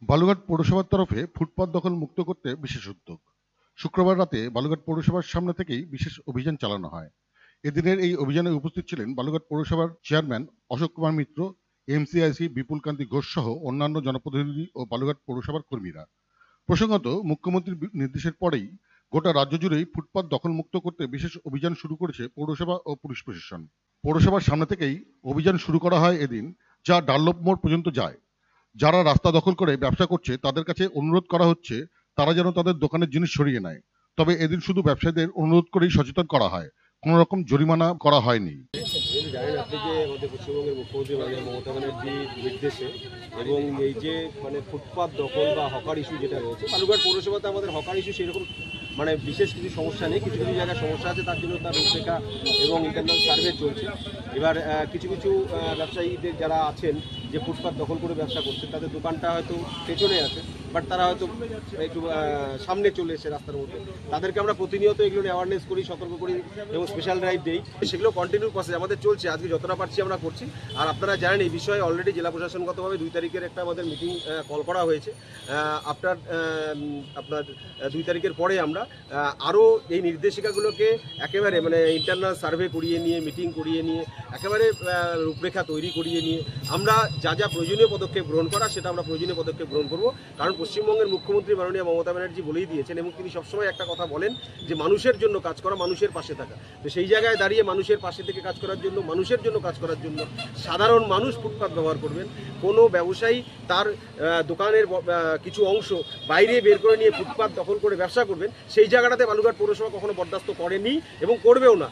বালুরঘাট পৌরসভার তরফে ফুটপাত দখল মুক্ত করতে বিশেষ উদ্যোগ। শুক্রবার রাতে বালুরঘাট পৌরসভার সামনে থেকেই বিশেষ অভিযান চালানো হয়। এদিনের এই অভিযানে উপস্থিত ছিলেন বালুরঘাট পৌরসভার চেয়ারম্যান অশোক কুমার মিত্র, এমসিআইসি বিপুল কান্তি ঘোষ সহ অন্যান্য জনপ্রতিনিধি ও বালুরঘাট পৌরসভার কর্মীরা। প্রসঙ্গত, মুখ্যমন্ত্রীর নির্দেশের পরেই গোটা রাজ্য জুড়েই ফুটপাত দখল মুক্ত করতে বিশেষ অভিযান শুরু করেছে পৌরসভা ও পুলিশ প্রশাসন। পৌরসভার সামনে থেকেই অভিযান শুরু করা হয় এদিন, যা ডানলপ মোড় পর্যন্ত যায়। যারা রাস্তা দখল করে ব্যবসা করছে তাদের কাছে অনুরোধ করা হচ্ছে তারা যেন তাদের দোকানের জিনিস সরিয়ে নেয়। তবে এদিন শুধু ব্যবসায়ীদের অনুরোধ করেই সচেতন করা হয়, কোনো রকম জরিমানা করা হয়নি। জানেন আপনি যে আমাদের পশ্চিমবঙ্গের মুখ্যমন্ত্রী মাননীয় মমতা ব্যানার্জির নির্দেশে এবং এই যে ফুটপাত দখল বা হকার ইস্যু যেটা রয়েছে, বালুরঘাট পৌরসভাতে আমাদের হকার ইস্যু সেরকম বিশেষ কিছু সমস্যা নেই। কিছু কিছু জায়গায় সমস্যা আছে, তার জন্য তার রূপরেখা এবং ইন্টারনাল সার্ভে চলছে। এবার কিছু কিছু ব্যবসায়ীদের যারা আছেন যে ফুটপাত দখল করে ব্যবসা করছেন, তাদের দোকানটা হয়তো পেছনে আছে, বাট তারা হয়তো একটু সামনে চলে এসে রাস্তার মধ্যে, তাদেরকে আমরা প্রতিনিয়ত এগুলো অ্যাওয়ারনেস করি, সতর্ক করি এবং স্পেশাল ড্রাইভ দিই। সেগুলো কন্টিনিউ প্রসেস আমাদের চলছে, আজকে যতটা পারছি আমরা করছি। আর আপনারা জানেন এই বিষয়ে অলরেডি জেলা প্রশাসনগতভাবে 2 তারিখের একটা আমাদের মিটিং কল করা হয়েছে। আপনার 2 তারিখের পরে আমরা আরও এই নির্দেশিকাগুলোকে একেবারে ইন্টারনাল সার্ভে করিয়ে নিয়ে, মিটিং করিয়ে নিয়ে, একেবারে রূপরেখা তৈরি করিয়ে নিয়ে আমরা যা যা প্রয়োজনীয় পদক্ষেপ গ্রহণ করা সেটা আমরা প্রয়োজনীয় পদক্ষেপ গ্রহণ করব। কারণ পশ্চিমবঙ্গের মুখ্যমন্ত্রী মাননীয় মমতা ব্যানার্জি বলেই দিয়েছেন এবং তিনি সবসময় একটা কথা বলেন যে মানুষের জন্য কাজ করা, মানুষের পাশে থাকা। তো সেই জায়গায় দাঁড়িয়ে মানুষের পাশে থেকে কাজ করার জন্য, মানুষের জন্য কাজ করার জন্য সাধারণ মানুষ ফুটপাত ব্যবহার করবেন। কোনো ব্যবসায়ী তার দোকানের কিছু অংশ বাইরে বের করে নিয়ে ফুটপাত দখল করে ব্যবসা করবেন, সেই জায়গাটাতে বালুরঘাট পৌরসভা কখনো বরদাস্ত করেনি এবং করবেও না।